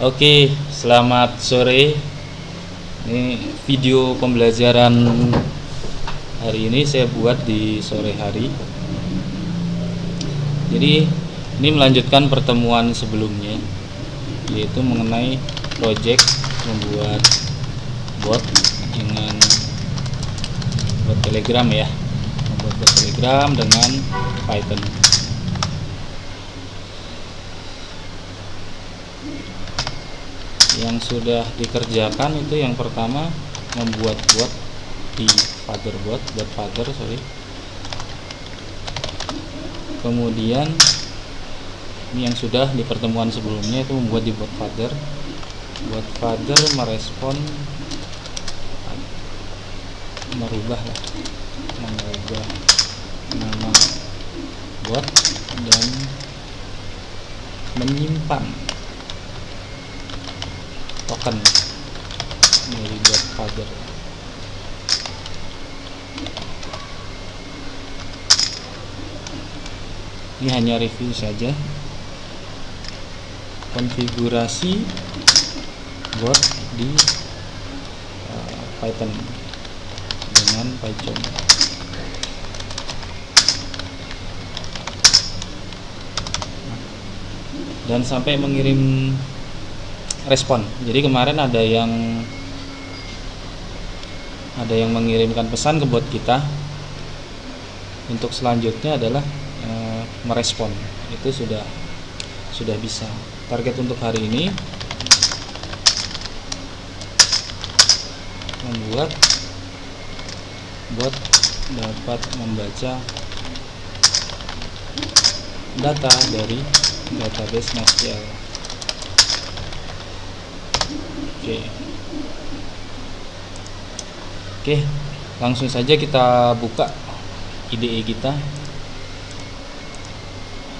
Oke, selamat sore. Ini video pembelajaran hari ini saya buat di sore hari. Jadi ini melanjutkan pertemuan sebelumnya, yaitu mengenai project membuat bot dengan bot Telegram ya, membuat bot Telegram dengan Python. Yang sudah dikerjakan itu yang pertama membuat bot di bot father. Kemudian ini yang sudah di pertemuan sebelumnya itu membuat di bot father merubah nama bot dan menyimpan token dari bot father. Ini hanya review saja konfigurasi bot di Python dengan Python. Dan sampai mengirim respon. Jadi kemarin ada yang mengirimkan pesan ke bot kita. Untuk selanjutnya adalah merespon. Itu sudah bisa. Target untuk hari ini membuat bot dapat membaca data dari database MySQL. Oke, langsung saja kita buka IDE kita.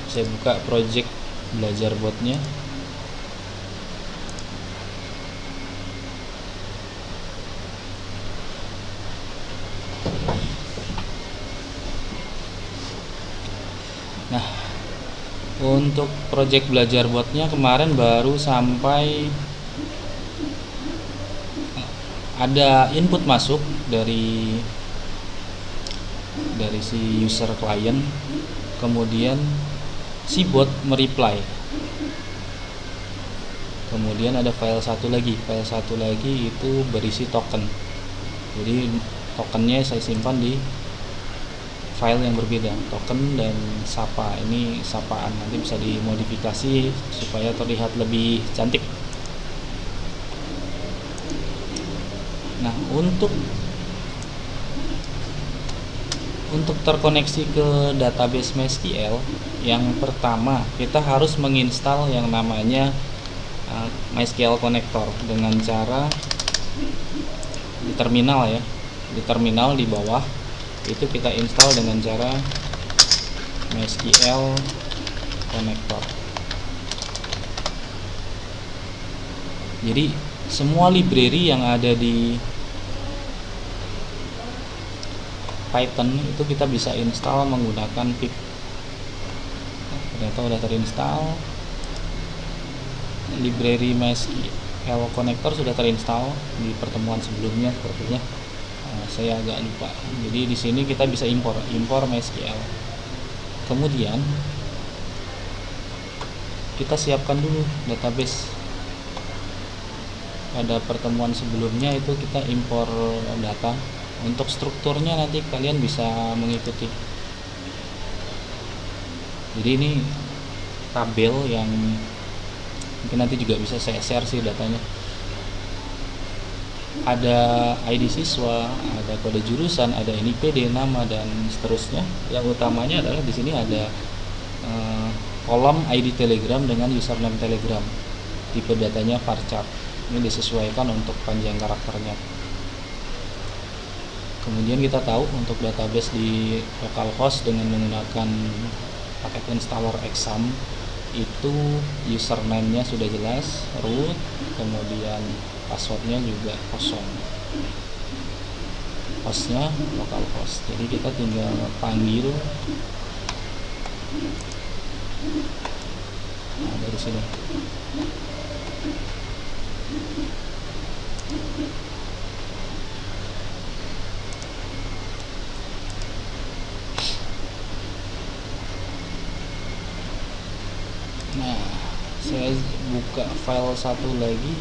Saya buka project belajar botnya. Nah, untuk project belajar botnya kemarin baru sampai ada input masuk dari si user client, kemudian si bot mereply, kemudian ada file satu lagi itu berisi token. Jadi tokennya saya simpan di file yang berbeda, token dan sapa. Ini sapaan, nanti bisa dimodifikasi supaya terlihat lebih cantik. Nah, untuk terkoneksi ke database MySQL, yang pertama kita harus menginstal yang namanya MySQL Connector dengan cara di terminal ya. Di terminal di bawah itu kita install dengan cara MySQL Connector. Jadi semua library yang ada di Python itu kita bisa install menggunakan pip. Ternyata udah terinstall. Library MySQL Connector sudah terinstall di pertemuan sebelumnya sepertinya. Saya agak lupa. Jadi di sini kita bisa impor MySQL. Kemudian kita siapkan dulu database. Pada pertemuan sebelumnya itu kita impor data. Untuk strukturnya nanti kalian bisa mengikuti. Jadi ini tabel yang mungkin nanti juga bisa saya share sih datanya. Ada ID siswa, ada kode jurusan, ada NIPD, nama dan seterusnya. Yang utamanya adalah di sini ada kolom ID Telegram dengan username Telegram. Tipe datanya varchar. Ini disesuaikan untuk panjang karakternya. Kemudian kita tahu untuk database di localhost dengan menggunakan paket installer exam itu username-nya sudah jelas, root, kemudian passwordnya juga kosong. Hostnya localhost. Jadi kita tinggal panggil dari sini. saya buka file satu lagi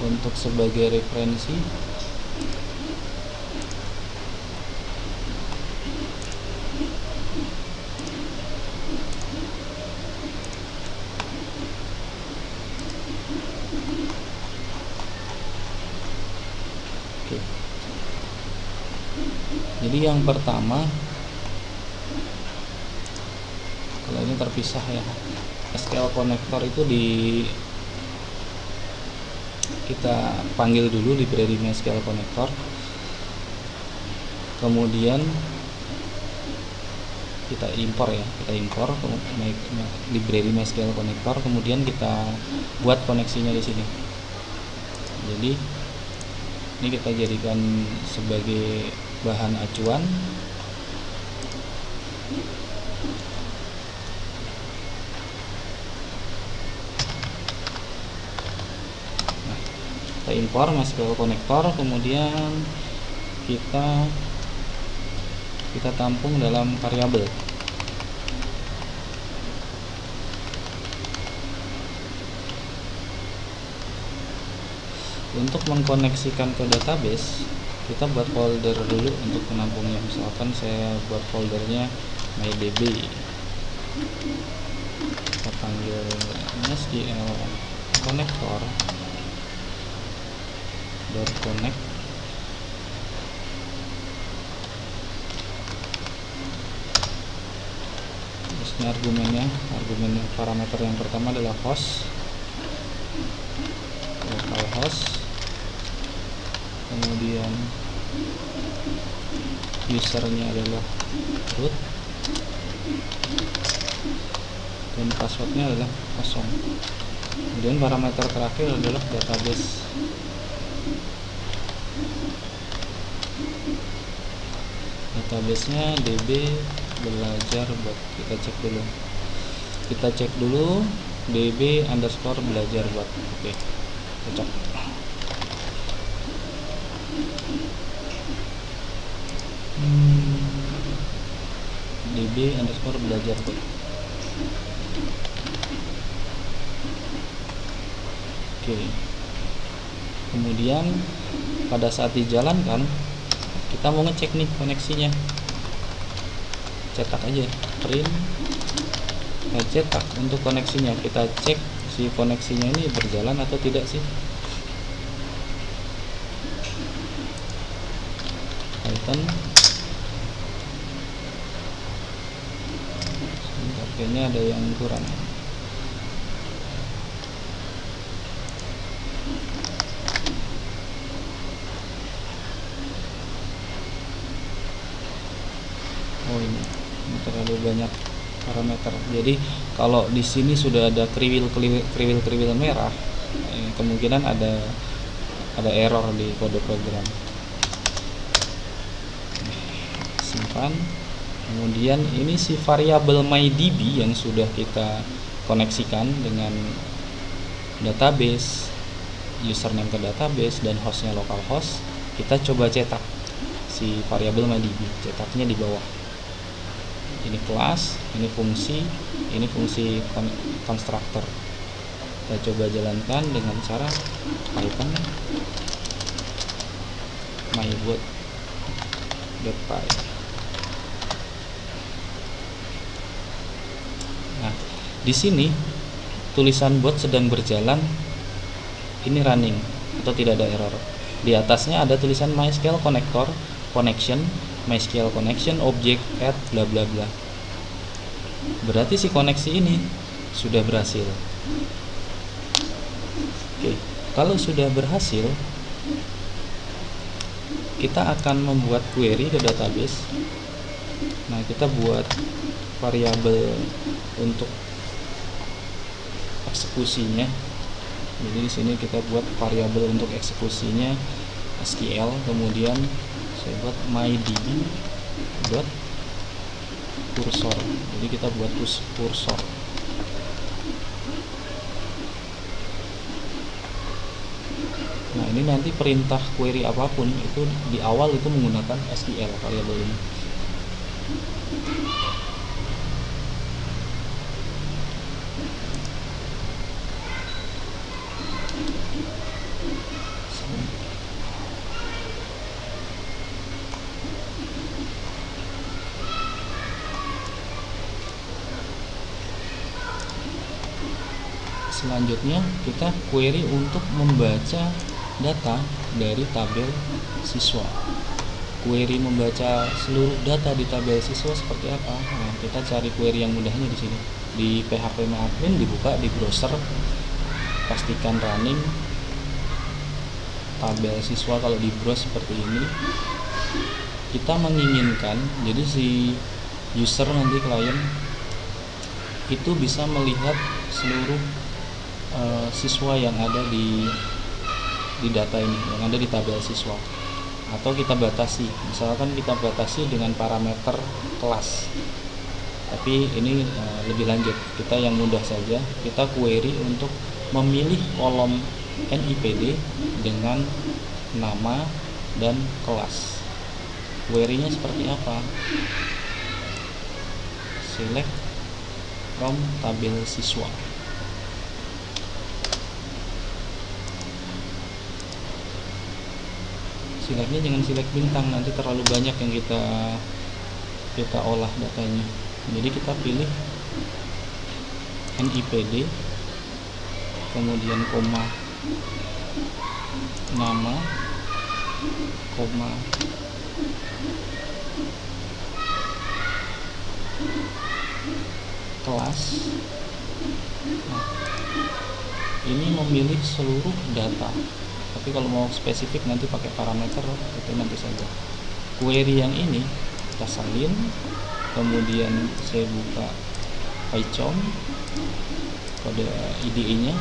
untuk sebagai referensi. Oke. Jadi yang pertama, kalau ini terpisah ya, SQL connector itu kita panggil dulu library MySQL connector, kemudian kita impor library MySQL connector, kemudian kita buat koneksinya di sini. Jadi ini kita jadikan sebagai bahan acuan. Kita impor MySQL connector, kemudian kita tampung dalam variabel. Untuk mengkoneksikan ke database, kita buat folder dulu untuk menampungnya. Misalkan saya buat foldernya mydb, kita panggil MySQL connector .connect. Terus ini argumen parameter yang pertama adalah host, localhost, kemudian usernya adalah root, dan passwordnya adalah kosong. Kemudian parameter terakhir adalah database. Database-nya db belajar bot. Kita cek dulu db underscore belajar bot. Oke, cocok. db underscore belajar bot. Oke, kemudian pada saat dijalankan kita mau ngecek nih koneksinya, cetak aja print cetak untuk koneksinya. Kita cek si koneksinya ini berjalan atau tidak sih. Python sebentar, kayaknya ada yang kurang. Oh, ini terlalu banyak parameter. Jadi kalau di sini sudah ada kriwil merah, kemungkinan ada error di kode program. Simpan. Kemudian ini si variabel mydb yang sudah kita koneksikan dengan database, username ke database dan hostnya localhost. Kita coba cetak si variabel mydb, cetaknya di bawah. Ini kelas, ini fungsi konstruktor. Kita coba jalankan dengan cara Python mybot.py. Nah, di sini tulisan bot sedang berjalan, ini running atau tidak ada error. Di atasnya ada tulisan MySQL connector connection, MySQL connection object add bla bla bla. Berarti si koneksi ini sudah berhasil. Oke, kalau sudah berhasil, kita akan membuat query ke database. Nah, kita buat variabel untuk eksekusinya. Jadi di sini kita buat variabel untuk eksekusinya SQL, kemudian saya buat mydb dot kursor. Jadi kita buat kursor. Nah, ini nanti perintah query apapun itu di awal itu menggunakan SQL variabel ini. selanjutnya kita query untuk membaca data dari tabel siswa. Query membaca seluruh data di tabel siswa seperti apa? Nah, kita cari query yang mudahnya di sini. Di phpMyAdmin dibuka di browser, pastikan running tabel siswa. Kalau di browse seperti ini, kita menginginkan jadi si user nanti klien itu bisa melihat seluruh siswa yang ada di data ini, yang ada di tabel siswa. Atau kita batasi, misalkan kita batasi dengan parameter kelas, tapi ini lebih lanjut. Kita yang mudah saja, kita query untuk memilih kolom NIPD dengan nama dan kelas. Query-nya seperti apa? Select from tabel siswa. Selectnya jangan select bintang, nanti terlalu banyak yang kita olah datanya. Jadi kita pilih NIPD, kemudian koma nama, koma kelas. Nah, ini memilih seluruh data. Tapi kalau mau spesifik nanti pakai parameter, itu nanti saja. Query yang ini kita salin, kemudian saya buka PyCharm pada IDE-nya.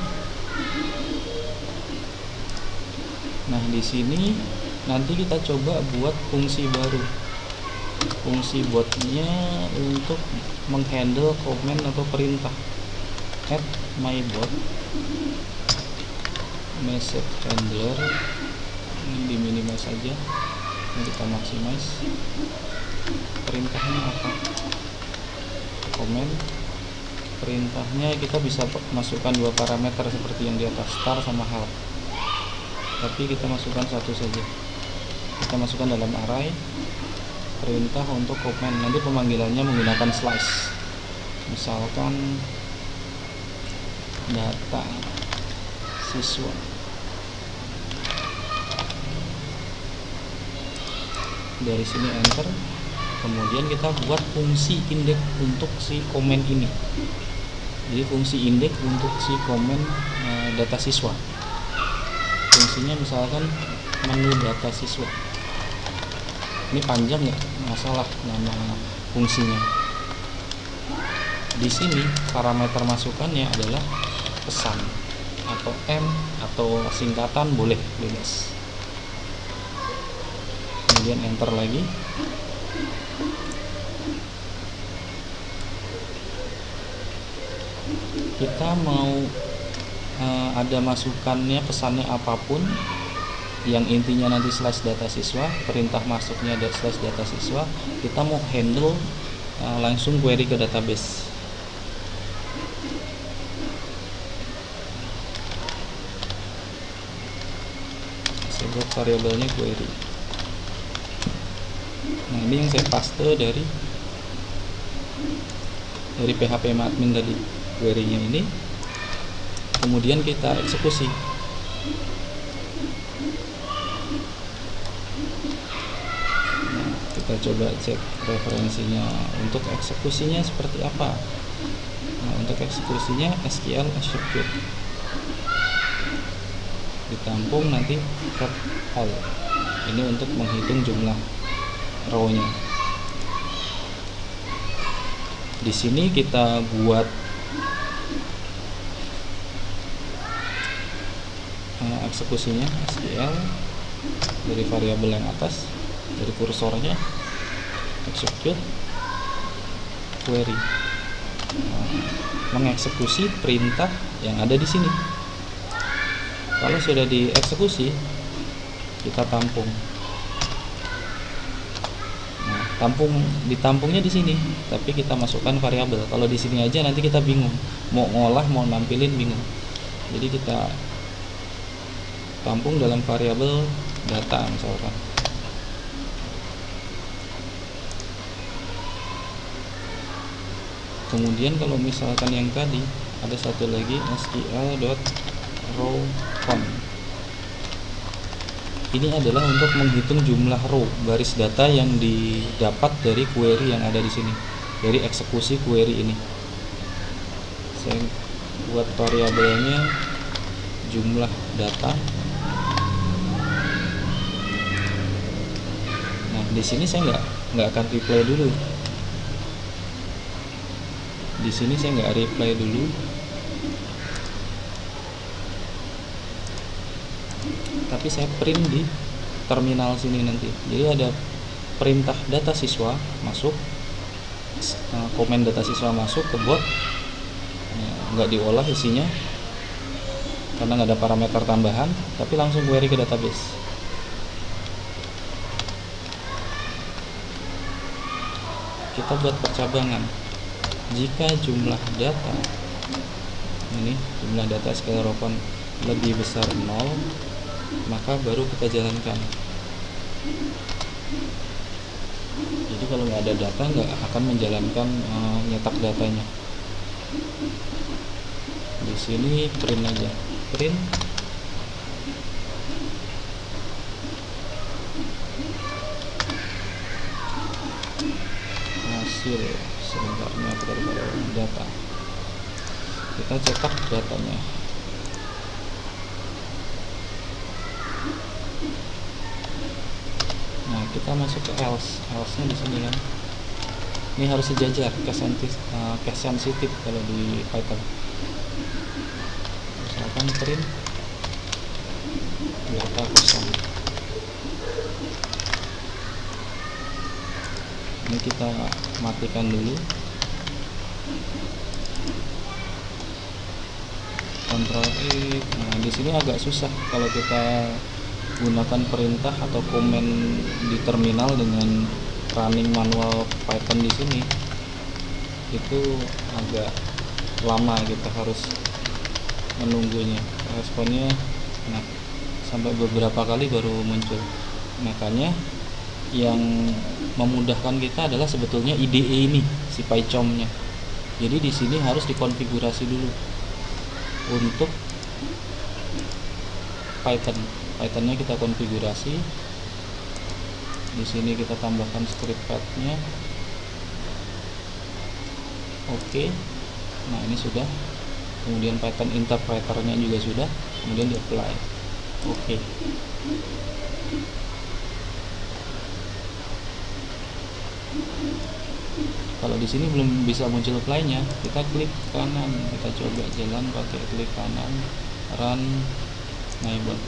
Nah, di sini nanti kita coba buat fungsi baru. Fungsi botnya untuk menghandle komen atau perintah. Add my bot message handler, ini di minimize saja, ini kita maximize. Perintahnya apa? Komen. Perintahnya kita bisa masukkan dua parameter seperti yang di atas, star sama help, tapi kita masukkan satu saja. Kita masukkan dalam array perintah untuk komen. Nanti pemanggilannya menggunakan slice, misalkan data siswa. Dari sini enter, kemudian kita buat fungsi indeks untuk si komen ini. Jadi fungsi indeks untuk si komen data siswa. Fungsinya misalkan menu data siswa. Ini panjang ya, masalah nama fungsinya. Di sini parameter masukannya adalah pesan atau M atau singkatan, boleh bebas. Kemudian enter lagi. Kita mau ada masukannya, pesannya apapun, yang intinya nanti slash data siswa, perintah masuknya ada slash data siswa. Kita mau handle langsung query ke database. Saya buat variabelnya query. Nah, ini yang saya paste dari phpMyAdmin tadi, query-nya ini. Kemudian kita eksekusi. Nah, kita coba cek referensinya untuk eksekusinya seperti apa. Nah, untuk eksekusinya SQL execute, ditampung nanti cut all. Ini untuk menghitung jumlah row-nya. Di sini kita buat eksekusinya SQL dari variabel yang atas, dari kursornya execute query, mengeksekusi perintah yang ada di sini. Kalau sudah dieksekusi, kita tampung. Ditampungnya di sini, tapi kita masukkan variabel. Kalau di sini aja nanti kita bingung, mau ngolah, mau nampilin bingung. Jadi kita tampung dalam variabel data misalkan. Kemudian kalau misalkan yang tadi Ada satu lagi sql.rowcon. Ini adalah untuk menghitung jumlah row baris data yang didapat dari query yang ada di sini, dari eksekusi query ini. Saya buat variabelnya jumlah data. Nah, di sini saya nggak akan reply dulu. Di sini saya nggak reply dulu. Tapi saya print di terminal sini nanti. Jadi ada perintah data siswa masuk, komen data siswa masuk ke bot, nggak diolah isinya karena nggak ada parameter tambahan, tapi langsung query ke database. Kita buat percabangan. Jika jumlah data ini, jumlah data sql.rowcon lebih besar 0, maka baru kita jalankan. Jadi kalau nggak ada data, nggak akan menjalankan nyetak datanya. Di sini print aja, print hasil. Sebenarnya kita pada data, kita cetak datanya. Nah, kita masuk ke else nya di sini kan. Ini harus sejajar, case sensitif kalau di Python. Misalkan print data kosong. Ini kita matikan dulu. Ctrl X. Nah, di sini agak susah kalau kita gunakan perintah atau komen di terminal dengan running manual Python di sini. Itu agak lama, kita harus menunggunya. Responnya sampai beberapa kali baru muncul. Makanya yang memudahkan kita adalah sebetulnya IDE ini, si PyCharm-nya. Jadi di sini harus dikonfigurasi dulu untuk Python-nya kita konfigurasi. Di sini kita tambahkan script path-nya. Oke. Nah, ini sudah. Kemudian Python interpreter-nya juga sudah. Kemudian di apply. Oke. Kalau di sini belum bisa muncul apply-nya, kita klik kanan, kita coba jalan pakai klik kanan, run neighbor.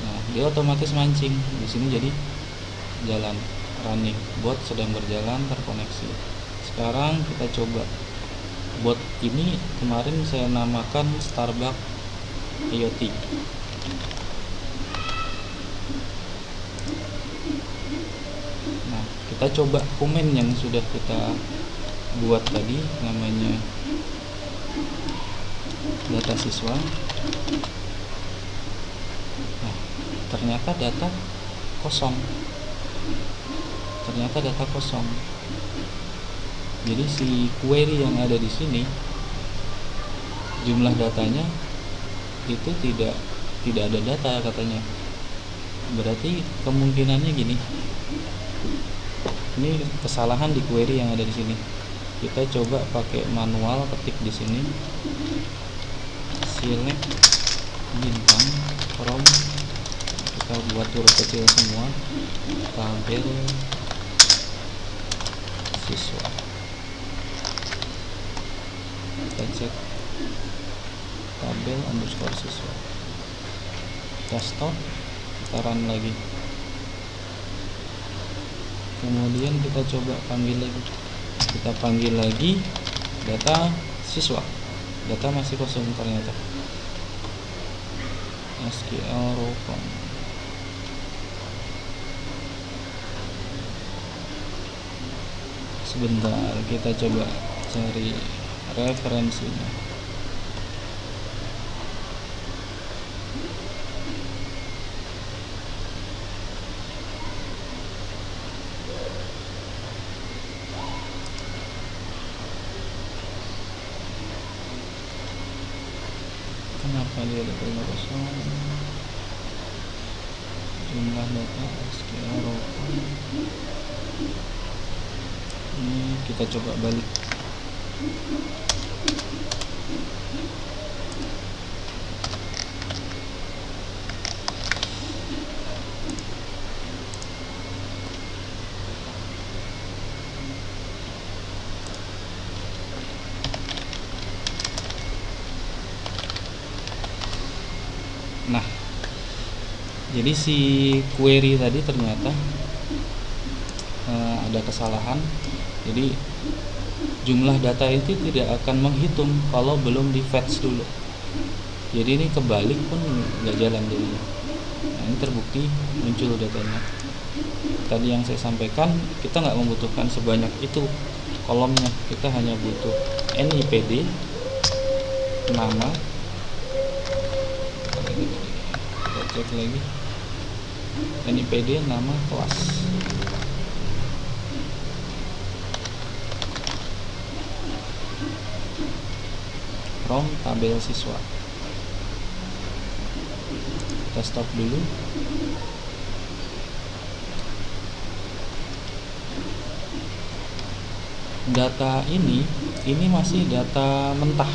Nah, dia otomatis mancing di sini, jadi jalan running, bot sedang berjalan terkoneksi. Sekarang kita coba bot ini, kemarin saya namakan Starbucks IoT. Kita coba komen yang sudah kita buat tadi, namanya data siswa. Nah, ternyata data kosong. Jadi si query yang ada di sini, jumlah datanya itu tidak ada data katanya. Berarti kemungkinannya gini. Ini kesalahan di query yang ada di sini. Kita coba pakai manual, ketik di sini select bintang from, kita buat huruf kecil semua, tabel siswa. Kita cek tabel underscore siswa. Kita stop, kita run lagi. Kemudian kita coba panggil lagi. Kita panggil lagi data siswa. Data masih kosong ternyata. sql.rowcon. Sebentar, kita coba cari referensinya. Kenapa dia ada kalimat kosong? Jumlah data SQL row. Ini kita coba balik. Nah, jadi si query tadi ternyata ada kesalahan. Jadi jumlah data itu tidak akan menghitung kalau belum di fetch dulu. Jadi ini kebalik pun nggak jalan dulu. Nah, ini terbukti muncul datanya. Tadi yang saya sampaikan, kita nggak membutuhkan sebanyak itu kolomnya. Kita hanya butuh NIPD, nama. Kita cek lagi. NIPD, nama, kelas. From tabel siswa. Kita stop dulu. Data ini masih data mentah.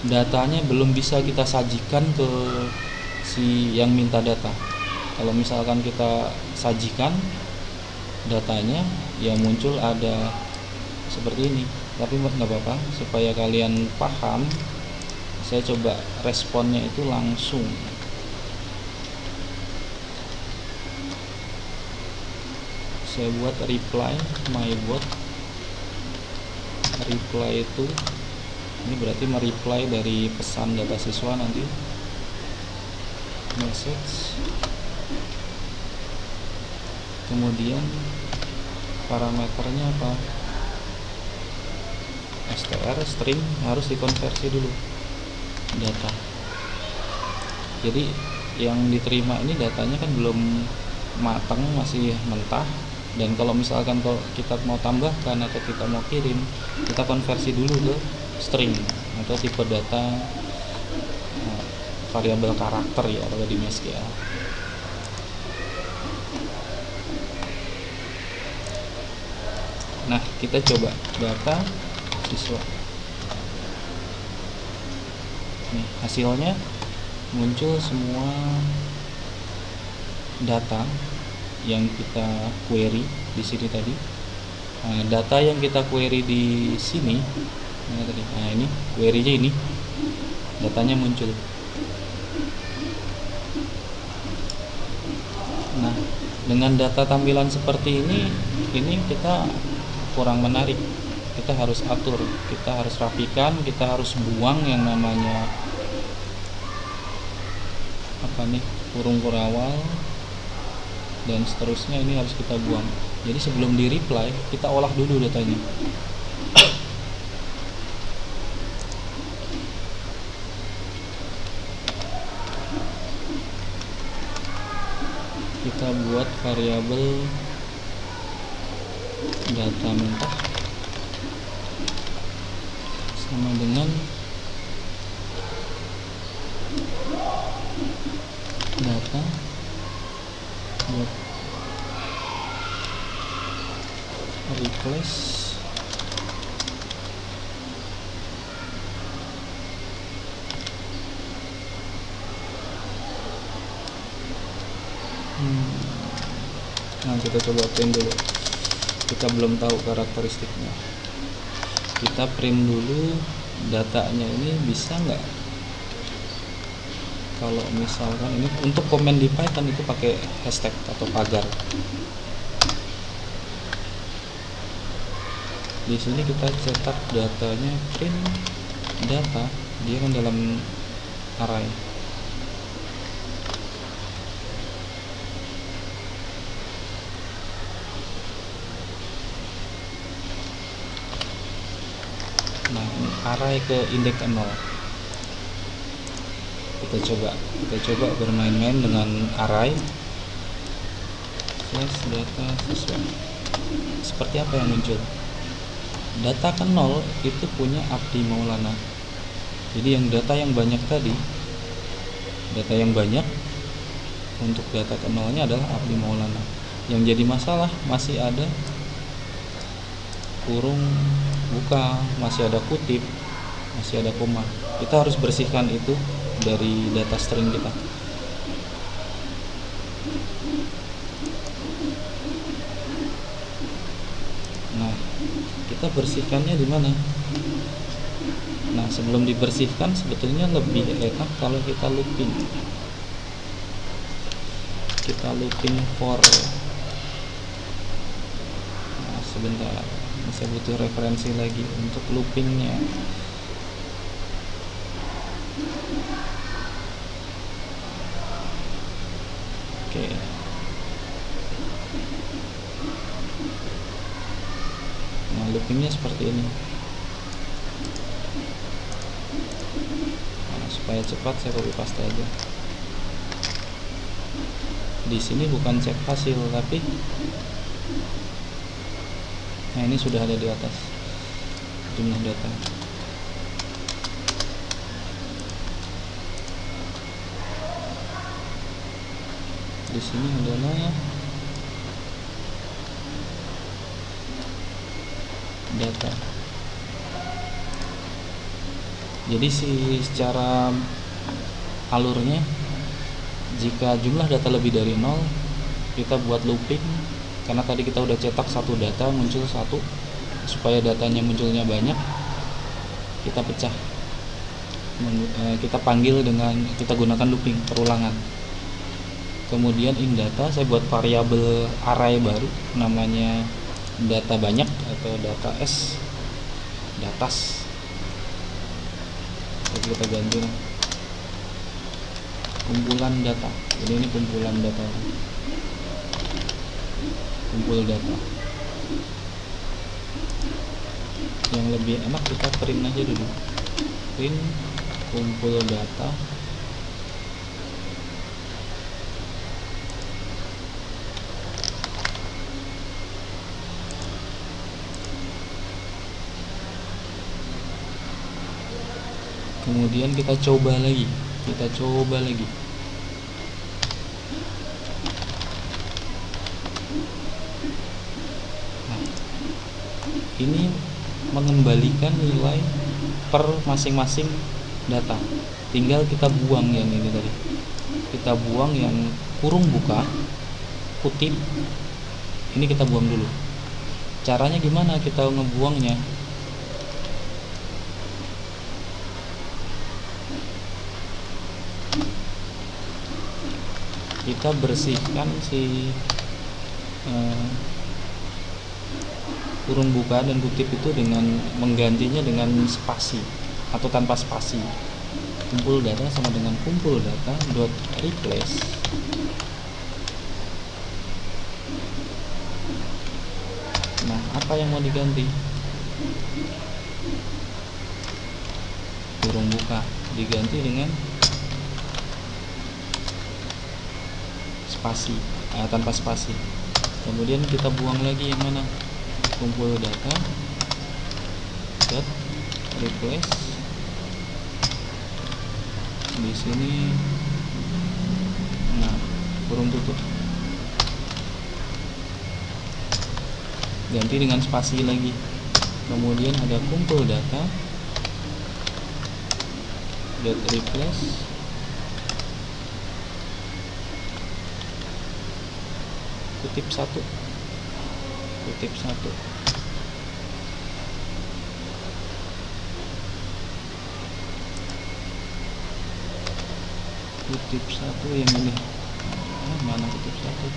Datanya belum bisa kita sajikan ke si yang minta data. Kalau misalkan kita sajikan datanya, ya muncul ada seperti ini. Tapi nggak apa-apa, supaya kalian paham, saya coba responnya itu langsung. Saya buat reply my bot. Reply itu ini berarti mereply dari pesan data siswa nanti. Message. Kemudian parameternya apa? str string harus dikonversi dulu data. Jadi yang diterima ini datanya kan belum matang, masih mentah. Dan kalau misalkan kalau kita mau tambahkan atau kita mau kirim, kita konversi dulu ke string atau tipe data variabel karakter ya kalau di MySQL. Nah, kita coba data siswa. Nih, hasilnya muncul semua data yang kita query di sini tadi. Nah, data yang kita query di sini, ini query-nya ini, datanya muncul. Nah, dengan data tampilan seperti ini kita kurang menarik. Kita harus atur, kita harus rapikan, kita harus buang yang namanya kurung kurawal dan seterusnya. Ini harus kita buang. Jadi sebelum di reply, kita olah dulu datanya. Kita buat variabel data mentah sama dengan data buat replace Nah, kita coba print dulu. Kita belum tahu karakteristiknya. Kita print dulu datanya ini bisa nggak. Kalau misalkan ini untuk komen di Python itu pakai hashtag atau pagar. Di sini kita cetak datanya, print data, dia kan dalam array. Nah, ini array ke indeks 0. Kita coba bermain-main dengan array slash data siswa. Seperti apa yang muncul? Data ke 0 itu punya Abdi Maulana. Jadi yang data yang banyak tadi, data yang banyak untuk data ke nolnya adalah Abdi Maulana. Yang jadi masalah masih ada kurung buka, masih ada kutip, masih ada koma. Kita harus bersihkan itu dari data string kita. Nah, kita bersihkannya di mana? Nah, sebelum dibersihkan sebetulnya lebih enak kalau kita looping. Kita looping for. Nah, sebentar, saya butuh referensi lagi untuk loopingnya. Oke. Nah, loopingnya seperti ini. Nah, supaya cepat saya copy paste aja. Di sini bukan cek hasil, tapi nah ini sudah ada di atas jumlah data. Di sini adalah data. Jadi secara alurnya, jika jumlah data lebih dari 0, kita buat looping. Karena tadi kita udah cetak satu data, muncul satu. Supaya datanya munculnya banyak, kita pecah. Kita panggil dengan, kita gunakan looping, perulangan. Kemudian in data, saya buat variabel array baru, namanya data banyak atau data s, datas. Jadi kita ganti kumpulan data. Jadi ini kumpulan data, kumpul data. Yang lebih enak kita print aja dulu, print kumpul data. Kemudian kita coba lagi, Nah, ini mengembalikan nilai per masing-masing data. Tinggal kita buang yang ini tadi, kita buang yang kurung buka, kutip. Ini kita buang dulu. Caranya gimana kita ngebuangnya? Kita bersihkan si kurung buka dan kutip itu dengan menggantinya dengan spasi atau tanpa spasi. Kumpul data sama dengan kumpul data dot replace. Nah, apa yang mau diganti? Kurung buka diganti dengan spasi, tanpa spasi. Kemudian kita buang lagi yang mana? Kumpul data dot replace. Di sini, nah, kurung tutup, ganti dengan spasi lagi. Kemudian ada kumpul data dot replace kutip 1, kutip 1. Kutip 1 yang ini. Mana kutip 1?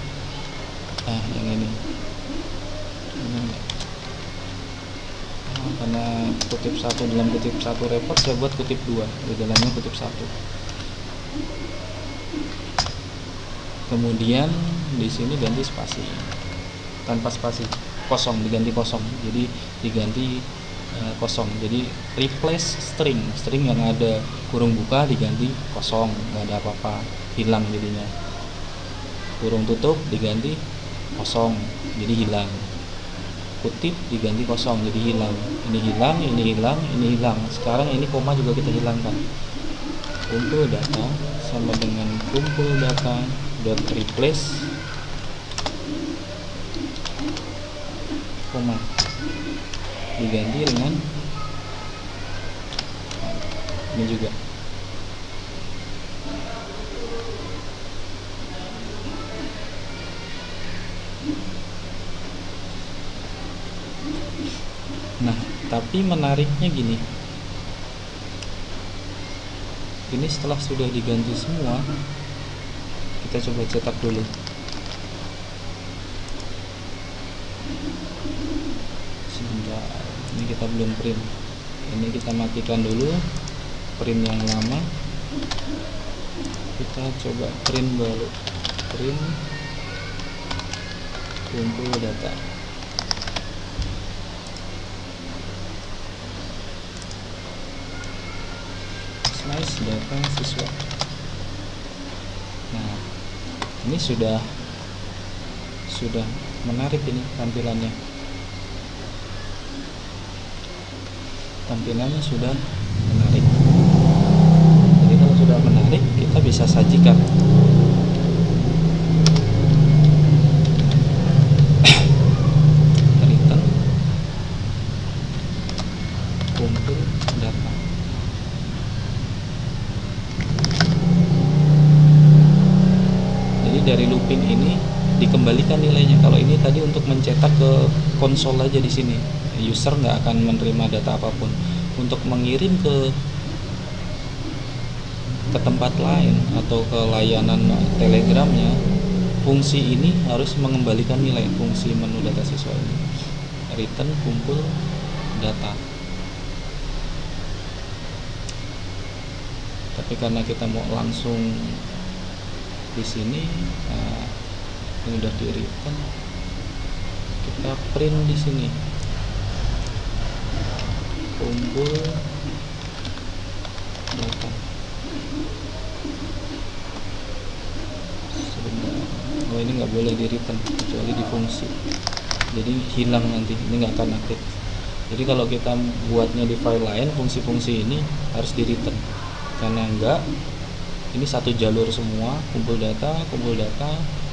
Yang ini. Ini enggak. Karena kutip 1 dalam kutip 1 repot, saya buat kutip 2, di dalamnya kutip 1. Kemudian di sini ganti spasi, tanpa spasi, kosong, diganti kosong. Jadi diganti kosong. Jadi replace string yang ada kurung buka diganti kosong, nggak ada apa-apa, hilang jadinya. Kurung tutup diganti kosong, jadi hilang. kutip diganti kosong, jadi hilang. Ini hilang, ini hilang, ini hilang. Sekarang ini koma juga kita hilangkan. Kumpul data sama dengan kumpul data dot replace koma diganti dengan ini juga. Nah, tapi menariknya gini, ini setelah sudah diganti semua, kita coba cetak dulu. Sebentar, ini kita belum print. Ini kita matikan dulu print yang lama, kita coba print baru. Print kumpul data. Slice data siswa. Nah, ini sudah menarik ini tampilannya. Tampilannya sudah menarik. Jadi kalau sudah menarik, kita bisa sajikan. Return kumpul data. Jadi dari looping ini dikembalikan nilainya. Kalau ini tadi untuk mencetak ke konsol aja di sini, user nggak akan menerima data apapun. Untuk mengirim ke tempat lain atau ke layanan telegramnya, fungsi ini harus mengembalikan nilai. Fungsi menu data siswa ini return kumpul data. Tapi karena kita mau langsung di sini, ini udah di return, kita print di sini kumpul data. Sebentar, oh ini nggak boleh di return kecuali di fungsi, jadi hilang nanti, ini nggak akan aktif. Jadi kalau kita buatnya di file lain, fungsi-fungsi ini harus di return, karena enggak, ini satu jalur semua, kumpul data,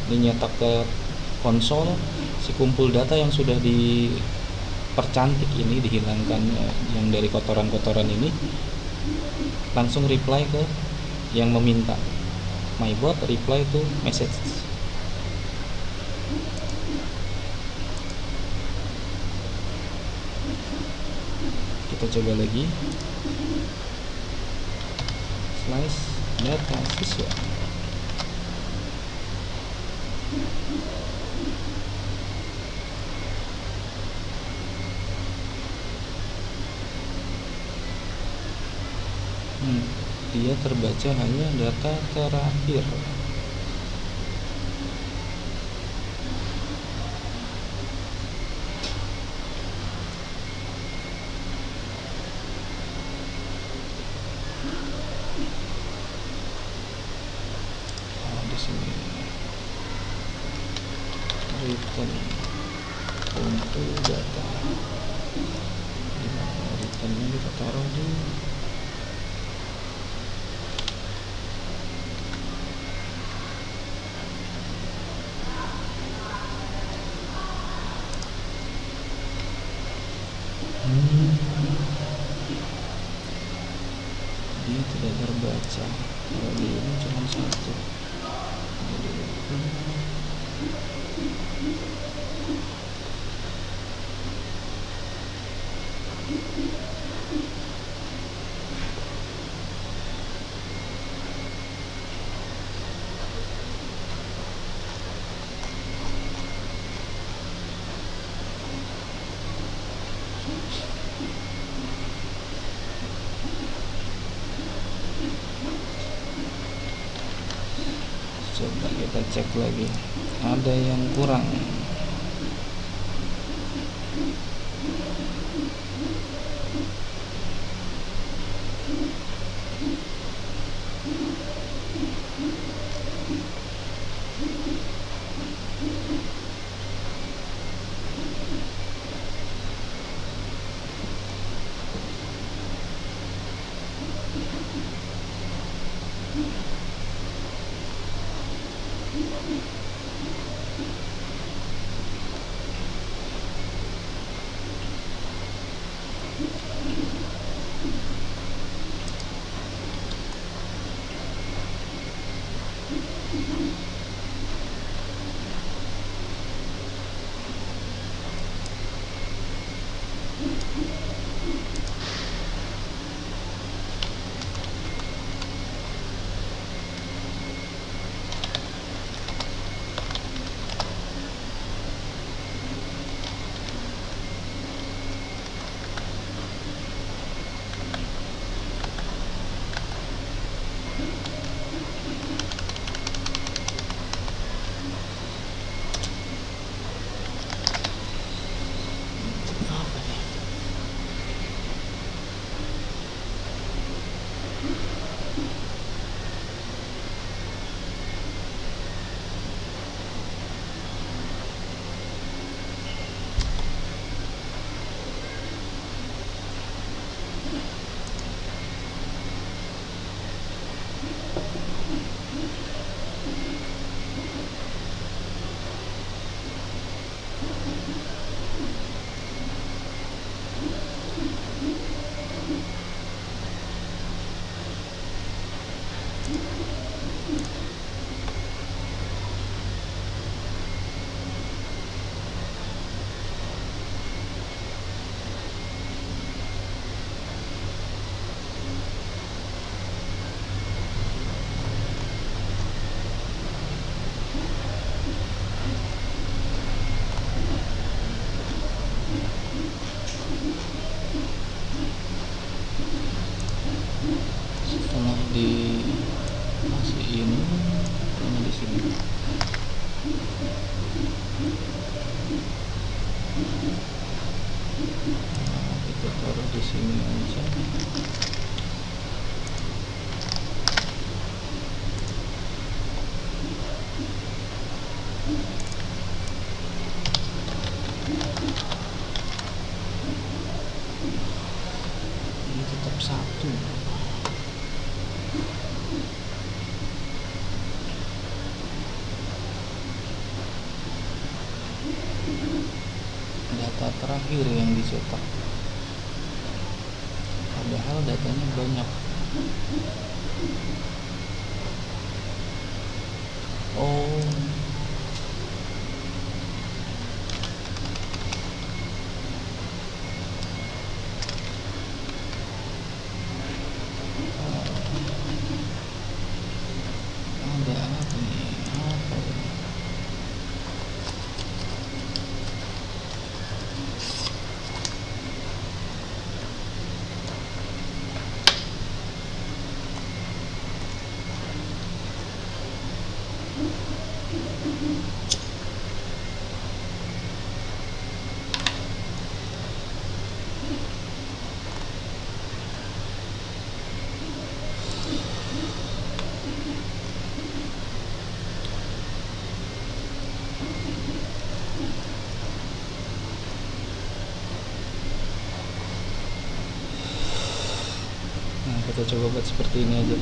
ini nyetak ke konsol. Si kumpul data yang sudah dipercantik ini dihilangkan, yang dari kotoran-kotoran ini, langsung reply ke yang meminta. My bot reply to message. Kita coba lagi. Slice data siswa. Dia terbaca hanya data terakhir. Di sini return kumpul data. Di mana returnnya kita taruh di dia tidak terbaca. Kalau di ini cuma satu. Coba kita cek lagi, ada yang kurang. sini. Nah, kita taruh di sini aja. Ini tetap satu. Data terakhir yang dicetak, padahal datanya banyak. Oh, ada apa nih? Apa ini? Nah, kita coba buat seperti ini aja.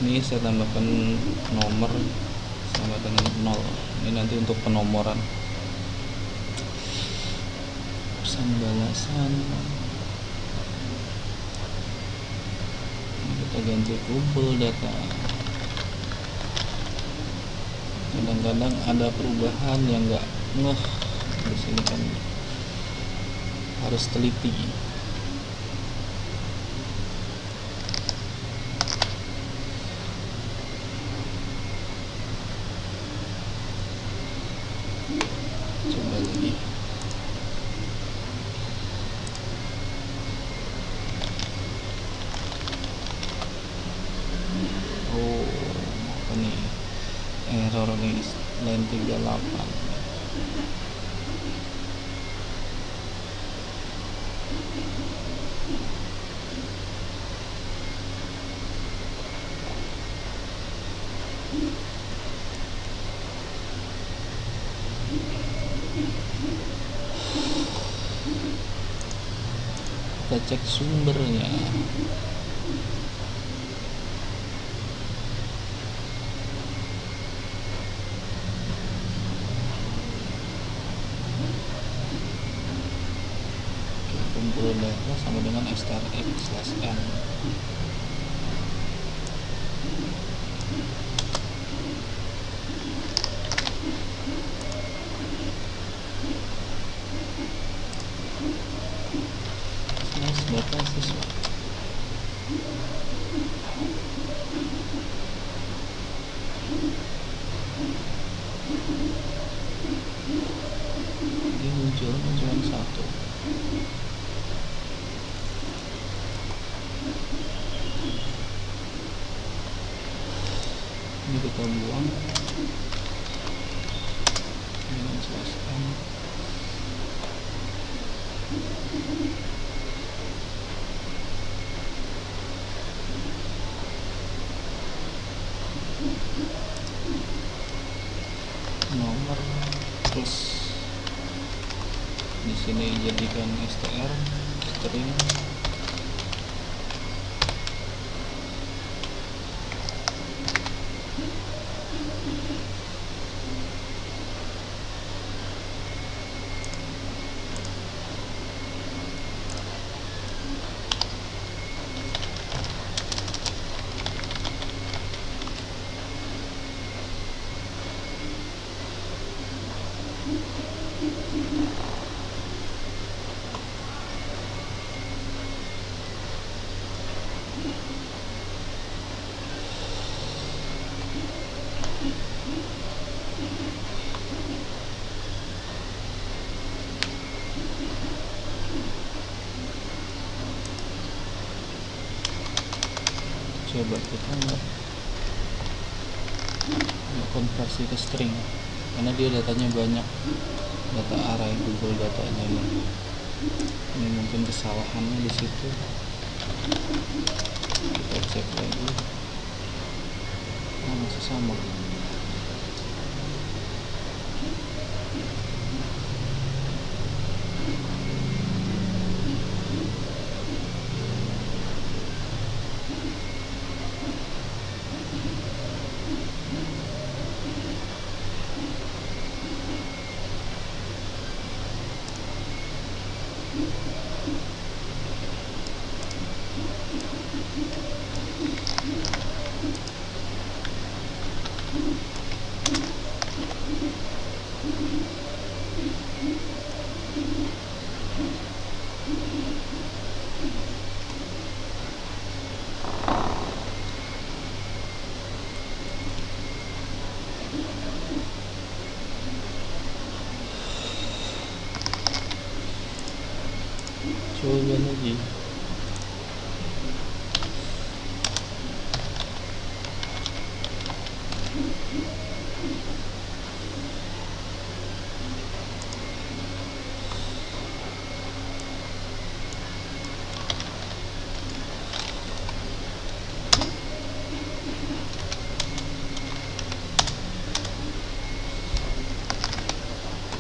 Ini saya tambahkan nomor sama dengan 0. Ini nanti untuk penomoran. Pesan balasan. Ini kita ganti kumpul data. Kadang-kadang ada perubahan yang nggak ngeh. Di sini kan harus teliti. Coba lagi. Oh, apa nih? Error nih, line 38. Kita cek sumbernya. Kumpul data sama dengan strx/n. Data siswa. Ini muncul cuma satu. Ini kita buang. -m. Nomor, terus di sini jadikan str string. Coba kita nggak konversi ke string karena dia datanya banyak, data array Google datanya ini mungkin kesalahannya di situ. Kita cek lagi, masih sama. Coba lagi.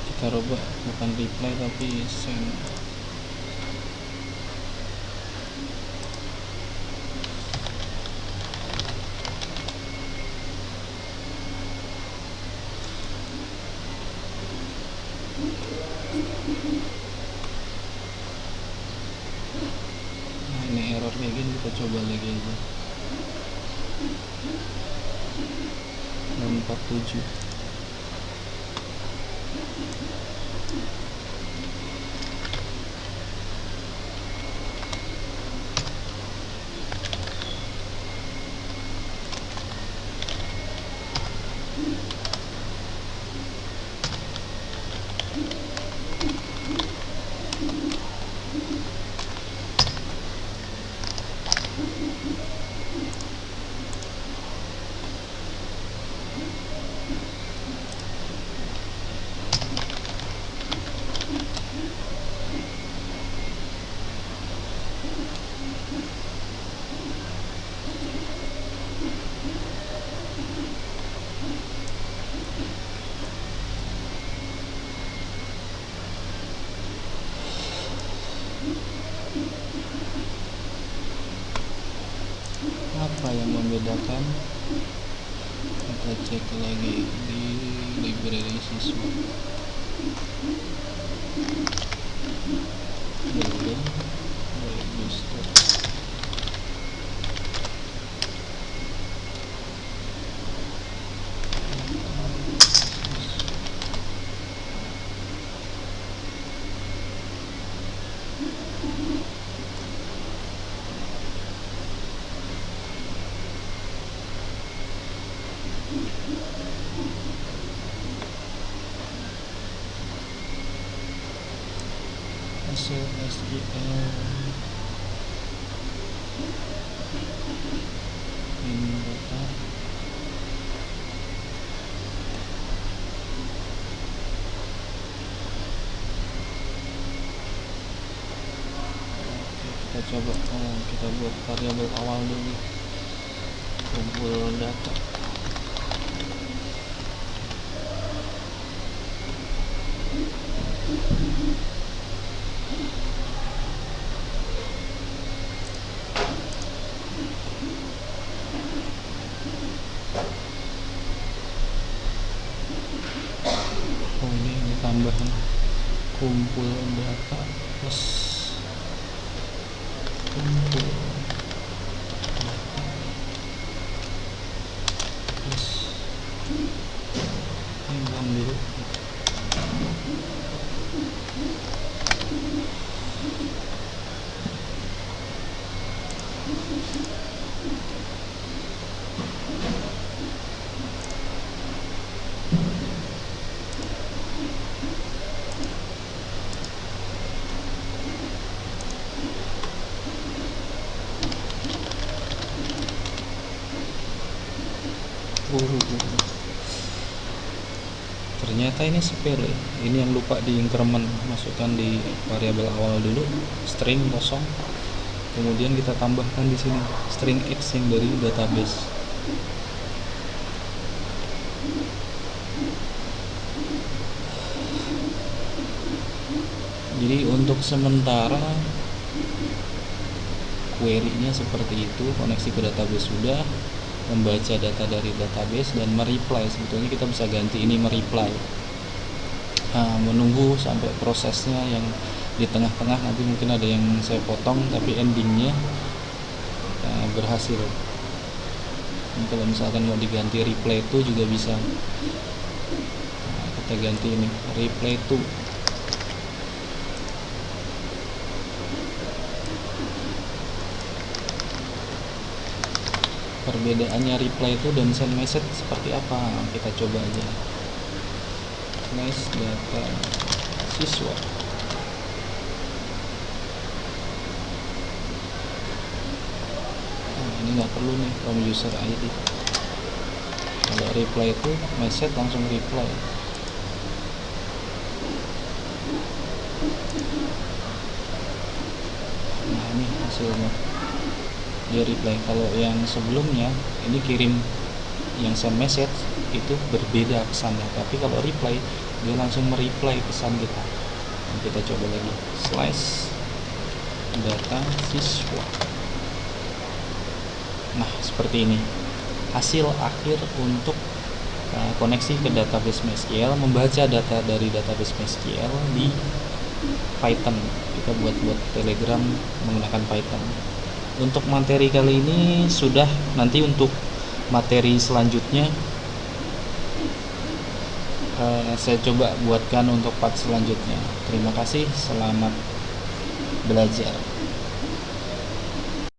Kita rubah bukan reply tapi send. Nah, ini error kayak gini, kita coba lagi aja. 647. Apa yang membedakan? Kita cek lagi di library siswa. Belum register. SQL in data coba kita buat variabel awal dulu, kumpul data. Ini tambahan kumpul data plus kumpul data plus ini dulu. Ternyata ini sepele. Ini yang lupa di increment, masukkan di variabel awal dulu string kosong, kemudian kita tambahkan di sini string x yang dari database. Jadi untuk sementara query-nya seperti itu, koneksi ke database sudah, membaca data dari database dan mereply. Sebetulnya kita bisa ganti ini mereply, menunggu sampai prosesnya yang di tengah-tengah. Nanti mungkin ada yang saya potong tapi endingnya berhasil. Ini kalau misalkan mau diganti reply to juga bisa. Kita ganti ini reply to. Perbedaannya reply to dan send message seperti apa? Kita coba aja. Nice data siswa. Ini nggak perlu nih from user ID. Kalau reply itu message langsung reply. Nah ini hasilnya, dia reply. Kalau yang sebelumnya ini kirim yang send message itu berbeda pesannya, tapi kalau reply dia langsung mereply pesan kita. Kita coba lagi, slice data siswa. Nah seperti ini hasil akhir untuk koneksi ke database MySQL, membaca data dari database MySQL di Python. Kita buat Telegram menggunakan Python. Untuk materi kali ini sudah. Nanti untuk materi selanjutnya saya coba buatkan untuk part selanjutnya. Terima kasih, selamat belajar.